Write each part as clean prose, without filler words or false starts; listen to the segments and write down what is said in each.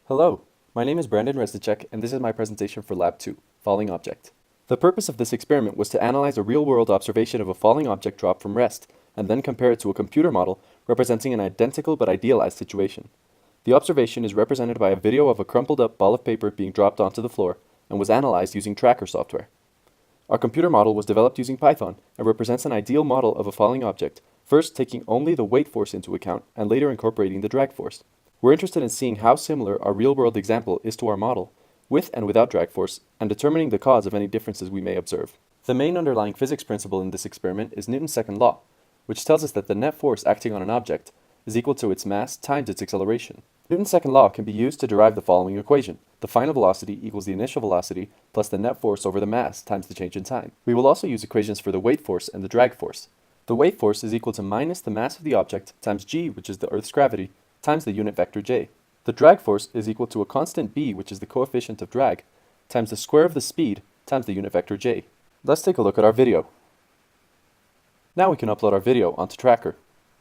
Hello, my name is Brandon Reznicek, and this is my presentation for Lab 2, Falling Object. The purpose of this experiment was to analyze a real-world observation of a falling object drop from rest, and then compare it to a computer model representing an identical but idealized situation. The observation is represented by a video of a crumpled-up ball of paper being dropped onto the floor, and was analyzed using tracker software. Our computer model was developed using Python, and represents an ideal model of a falling object, first taking only the weight force into account, and later incorporating the drag force. We're interested in seeing how similar our real-world example is to our model, with and without drag force, and determining the cause of any differences we may observe. The main underlying physics principle in this experiment is Newton's second law, which tells us that the net force acting on an object is equal to its mass times its acceleration. Newton's second law can be used to derive the following equation. The final velocity equals the initial velocity plus the net force over the mass times the change in time. We will also use equations for the weight force and the drag force. The weight force is equal to minus the mass of the object times g, which is the Earth's gravity, times the unit vector j. The drag force is equal to a constant b, which is the coefficient of drag, times the square of the speed times the unit vector j. Let's take a look at our video. Now we can upload our video onto Tracker.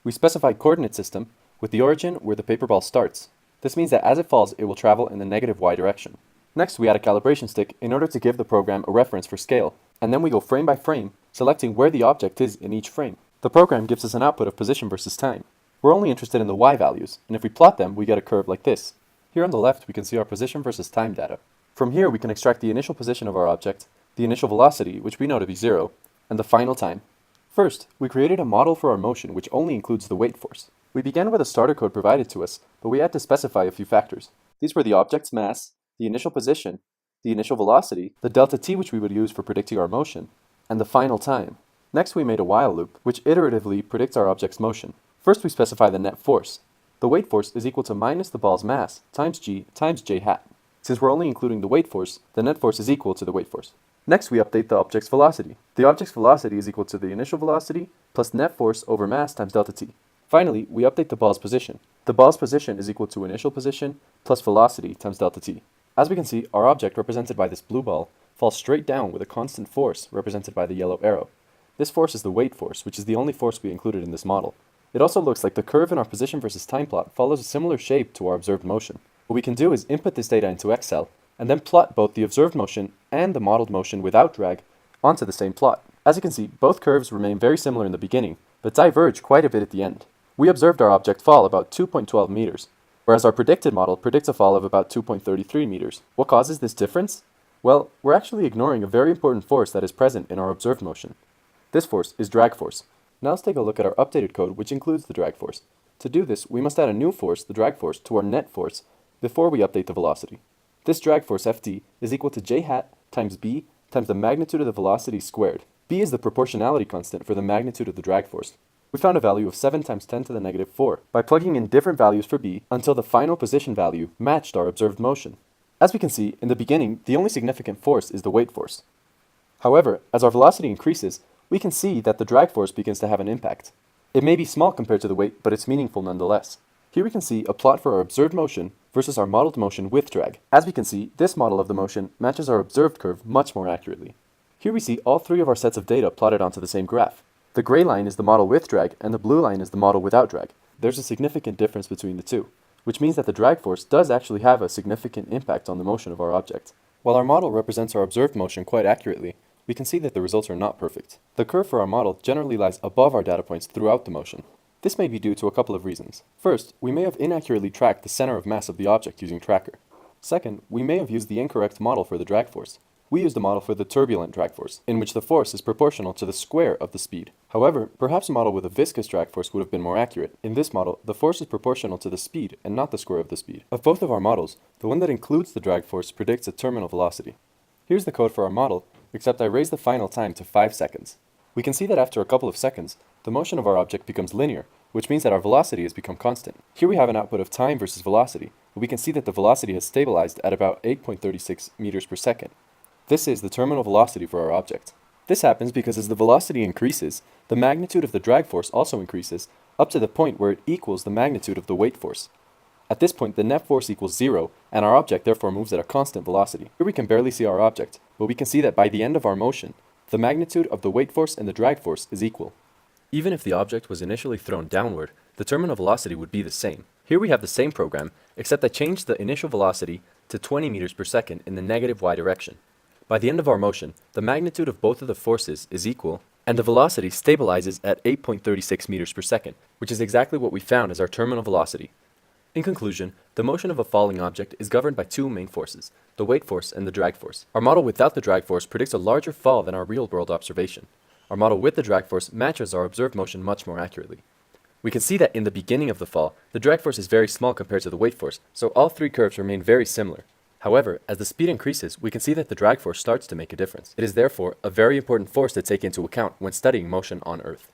We specify coordinate system with the origin where the paper ball starts. This means that as it falls, it will travel in the negative y direction. Next, we add a calibration stick in order to give the program a reference for scale, and then we go frame by frame, selecting where the object is in each frame. The program gives us an output of position versus time. We're only interested in the y values, and if we plot them, we get a curve like this. Here on the left, we can see our position versus time data. From here, we can extract the initial position of our object, the initial velocity, which we know to be 0, and the final time. First, we created a model for our motion which only includes the weight force. We began with a starter code provided to us, but we had to specify a few factors. These were the object's mass, the initial position, the initial velocity, the delta t which we would use for predicting our motion, and the final time. Next, we made a while loop, which iteratively predicts our object's motion. First, we specify the net force. The weight force is equal to minus the ball's mass times g times j hat. Since we're only including the weight force, the net force is equal to the weight force. Next, we update the object's velocity. The object's velocity is equal to the initial velocity plus net force over mass times delta t. Finally, we update the ball's position. The ball's position is equal to initial position plus velocity times delta t. As we can see, our object, represented by this blue ball, falls straight down with a constant force, represented by the yellow arrow. This force is the weight force, which is the only force we included in this model. It also looks like the curve in our position versus time plot follows a similar shape to our observed motion. What we can do is input this data into Excel, and then plot both the observed motion and the modeled motion without drag onto the same plot. As you can see, both curves remain very similar in the beginning, but diverge quite a bit at the end. We observed our object fall about 2.12 meters, whereas our predicted model predicts a fall of about 2.33 meters. What causes this difference? Well, we're actually ignoring a very important force that is present in our observed motion. This force is drag force. Now let's take a look at our updated code, which includes the drag force. To do this, we must add a new force, the drag force, to our net force before we update the velocity. This drag force, Ft, is equal to j hat times b times the magnitude of the velocity squared. B is the proportionality constant for the magnitude of the drag force. We found a value of 7 times 10 to the negative 4 by plugging in different values for b until the final position value matched our observed motion. As we can see, in the beginning, the only significant force is the weight force. However, as our velocity increases, we can see that the drag force begins to have an impact. It may be small compared to the weight, but it's meaningful nonetheless. Here we can see a plot for our observed motion versus our modeled motion with drag. As we can see, this model of the motion matches our observed curve much more accurately. Here we see all three of our sets of data plotted onto the same graph. The gray line is the model with drag, and the blue line is the model without drag. There's a significant difference between the two, which means that the drag force does actually have a significant impact on the motion of our object. While our model represents our observed motion quite accurately, we can see that the results are not perfect. The curve for our model generally lies above our data points throughout the motion. This may be due to a couple of reasons. First, we may have inaccurately tracked the center of mass of the object using Tracker. Second, we may have used the incorrect model for the drag force. We used a model for the turbulent drag force, in which the force is proportional to the square of the speed. However, perhaps a model with a viscous drag force would have been more accurate. In this model, the force is proportional to the speed and not the square of the speed. Of both of our models, the one that includes the drag force predicts a terminal velocity. Here's the code for our model, except I raised the final time to 5 seconds. We can see that after a couple of seconds, the motion of our object becomes linear, which means that our velocity has become constant. Here we have an output of time versus velocity, but we can see that the velocity has stabilized at about 8.36 meters per second. This is the terminal velocity for our object. This happens because as the velocity increases, the magnitude of the drag force also increases, up to the point where it equals the magnitude of the weight force. At this point, the net force equals 0, and our object therefore moves at a constant velocity. Here we can barely see our object, but we can see that by the end of our motion, the magnitude of the weight force and the drag force is equal. Even if the object was initially thrown downward, the terminal velocity would be the same. Here we have the same program, except I changed the initial velocity to 20 meters per second in the negative y direction. By the end of our motion, the magnitude of both of the forces is equal, and the velocity stabilizes at 8.36 meters per second, which is exactly what we found as our terminal velocity. In conclusion, the motion of a falling object is governed by two main forces, the weight force and the drag force. Our model without the drag force predicts a larger fall than our real-world observation. Our model with the drag force matches our observed motion much more accurately. We can see that in the beginning of the fall, the drag force is very small compared to the weight force, so all three curves remain very similar. However, as the speed increases, we can see that the drag force starts to make a difference. It is therefore a very important force to take into account when studying motion on Earth.